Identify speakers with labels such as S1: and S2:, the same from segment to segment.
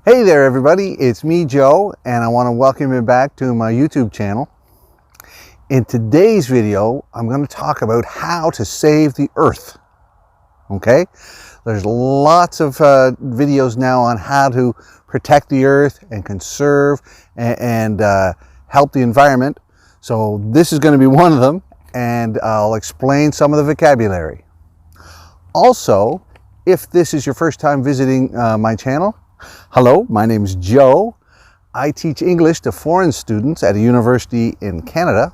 S1: Hey there everybody, it's me Joe and I want to welcome you back to my YouTube channel. In today's video I'm going to talk about how to save the earth. Okay, there's lots of videos now on how to protect the earth and conserve and help the environment. So this is going to be one of them, and I'll explain some of the vocabulary. Also, if this is your first time visiting my channel, hello, my name is Joe. I teach English to foreign students at a university in Canada.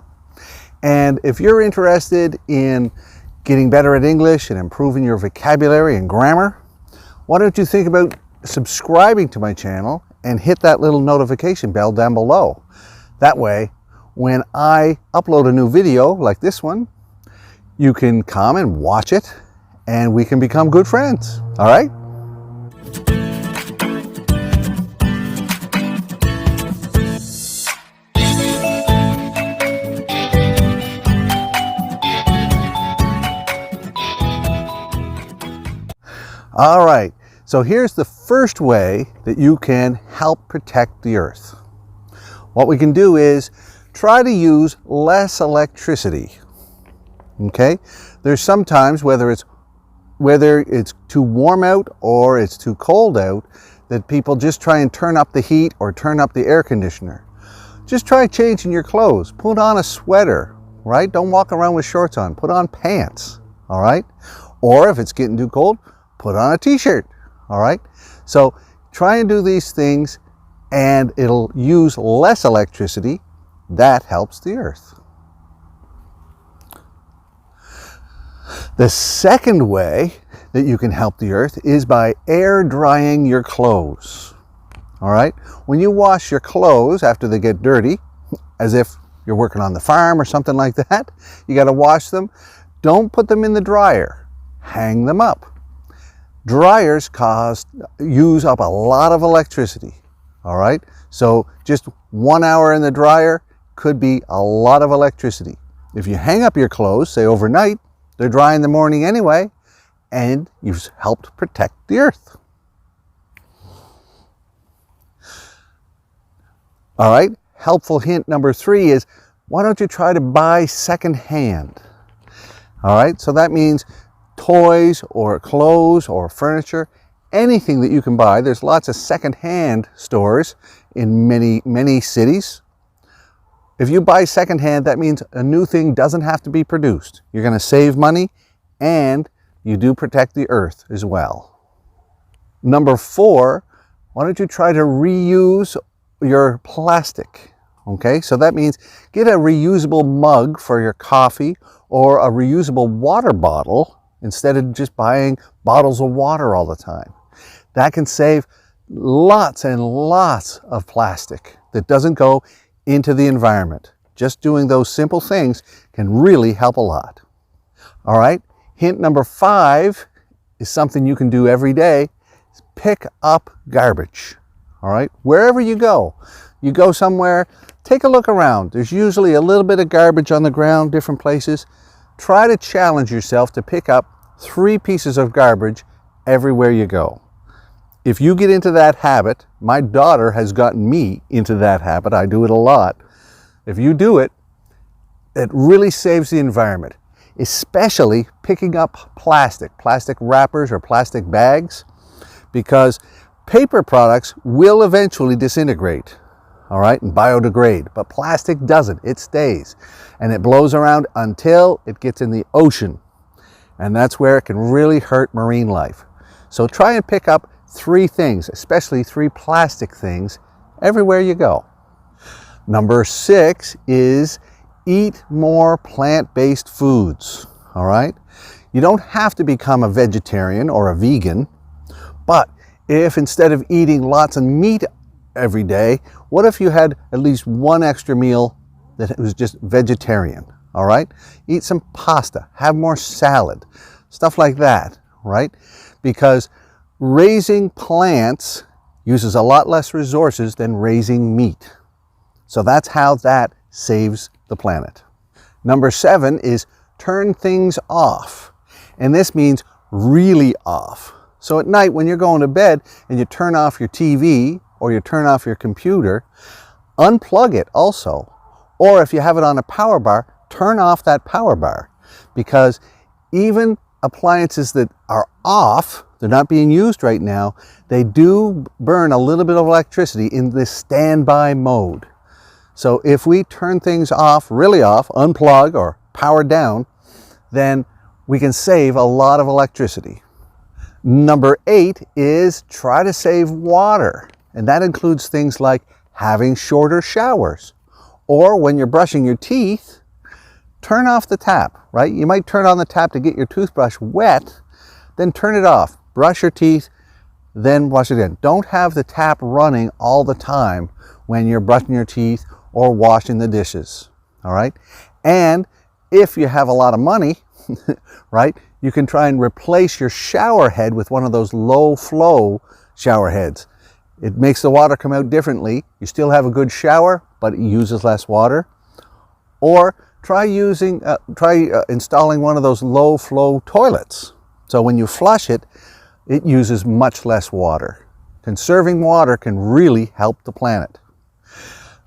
S1: And if you're interested in getting better at English and improving your vocabulary and grammar, why don't you think about subscribing to my channel and hit that little notification bell down below. That way, when I upload a new video like this one, you can come and watch it and we can become good friends, all right? All right, so here's the first way that you can help protect the earth. What we can do is try to use less electricity. Okay, there's sometimes whether it's too warm out or it's too cold out that people just try and turn up the heat or turn up the air conditioner. Just try changing your clothes. Put on a sweater, right? Don't walk around with shorts on. Put on pants, all right? Or if it's getting too cold, put on a t-shirt, all right? So try and do these things and it'll use less electricity. That helps the earth. The second way that you can help the earth is by air drying your clothes, all right? When you wash your clothes after they get dirty, as if you're working on the farm or something like that, you got to wash them. Don't put them in the dryer. Hang them up. Dryers use up a lot of electricity, all right? So just 1 hour in the dryer could be a lot of electricity. If you hang up your clothes, say overnight, they're dry in the morning anyway, and you've helped protect the earth. All right, helpful hint number 3 is, why don't you try to buy secondhand? All right, so that means toys or clothes or furniture, anything that you can buy. There's lots of secondhand stores in many cities. If you buy secondhand, that means a new thing doesn't have to be produced. You're going to save money and you do protect the earth as well. Number 4, why don't you try to reuse your plastic? Okay, so that means get a reusable mug for your coffee or a reusable water bottle instead of just buying bottles of water all the time. That can save lots and lots of plastic that doesn't go into the environment. Just doing those simple things can really help a lot. All right, hint number 5 is something you can do every day. Pick up garbage. All right, wherever you go somewhere, take a look around. There's usually a little bit of garbage on the ground, different places. Try to challenge yourself to pick up 3 pieces of garbage everywhere you go. If you get into that habit, my daughter has gotten me into that habit. I do it a lot. If you do it, it really saves the environment, especially picking up plastic wrappers or plastic bags, because paper products will eventually disintegrate, all right, and biodegrade, but plastic doesn't. It stays and it blows around until it gets in the ocean. And that's where it can really hurt marine life. So try and pick up 3 things, especially 3 plastic things, everywhere you go. Number 6 is eat more plant-based foods, all right? You don't have to become a vegetarian or a vegan, but if instead of eating lots of meat every day, what if you had at least 1 extra meal that was just vegetarian? All right, eat some pasta, have more salad, stuff like that, right? Because raising plants uses a lot less resources than raising meat. So that's how that saves the planet. Number 7 is turn things off. And this means really off. So at night when you're going to bed and you turn off your TV or you turn off your computer, unplug it also. Or if you have it on a power bar, turn off that power bar, because even appliances that are off, they're not being used right now, they do burn a little bit of electricity in this standby mode. So if we turn things off, really off, unplug or power down, then we can save a lot of electricity. Number 8 is try to save water. And that includes things like having shorter showers. Or when you're brushing your teeth, turn off the tap, right? You might turn on the tap to get your toothbrush wet, then turn it off. Brush your teeth, then wash it in. Don't have the tap running all the time when you're brushing your teeth or washing the dishes, all right? And if you have a lot of money, right, you can try and replace your shower head with one of those low flow shower heads. It makes the water come out differently. You still have a good shower, but it uses less water. Or try installing one of those low flow toilets. So when you flush it, it uses much less water. Conserving water can really help the planet.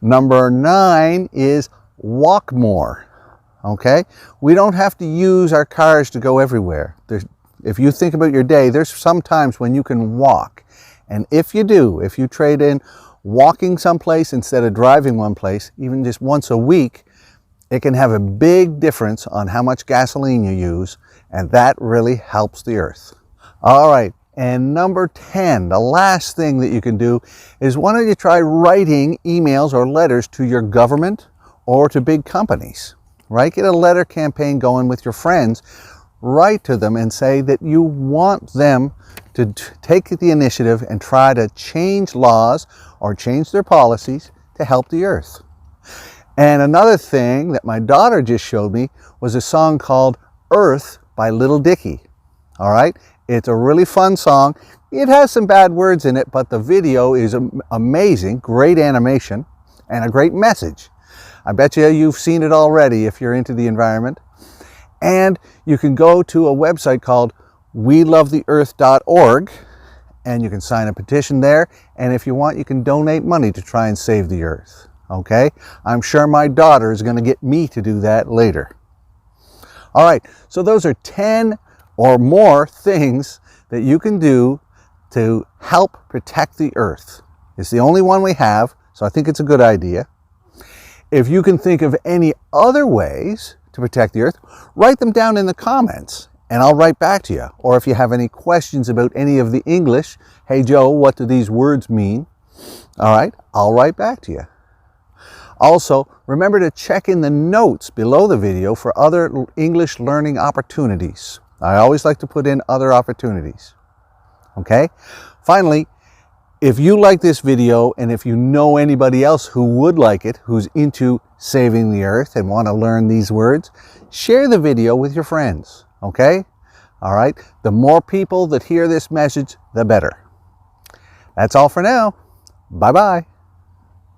S1: Number 9 is walk more. Okay? We don't have to use our cars to go everywhere. If you think about your day, there's some times when you can walk. And if you do, if you trade in walking someplace instead of driving one place, even just once a week, it can have a big difference on how much gasoline you use, and that really helps the earth. All right, and number 10, the last thing that you can do is, why don't you try writing emails or letters to your government or to big companies, right? Get a letter campaign going with your friends. Write to them and say that you want them to take the initiative and try to change laws or change their policies to help the earth. And another thing that my daughter just showed me was a song called Earth by Little Dicky. All right, it's a really fun song. It has some bad words in it, but the video is amazing, great animation, and a great message. I bet you've seen it already if you're into the environment. And you can go to a website called welovetheearth.org, and you can sign a petition there. And if you want, you can donate money to try and save the earth. Okay? I'm sure my daughter is going to get me to do that later. All right, so those are 10 or more things that you can do to help protect the earth. It's the only one we have, so I think it's a good idea. If you can think of any other ways to protect the earth, write them down in the comments and I'll write back to you. Or if you have any questions about any of the English, hey Joe, what do these words mean? All right, I'll write back to you. Also, remember to check in the notes below the video for other English learning opportunities. I always like to put in other opportunities. Okay? Finally, if you like this video and if you know anybody else who would like it, who's into saving the earth and want to learn these words, share the video with your friends. Okay? All right? The more people that hear this message, the better. That's all for now. Bye-bye.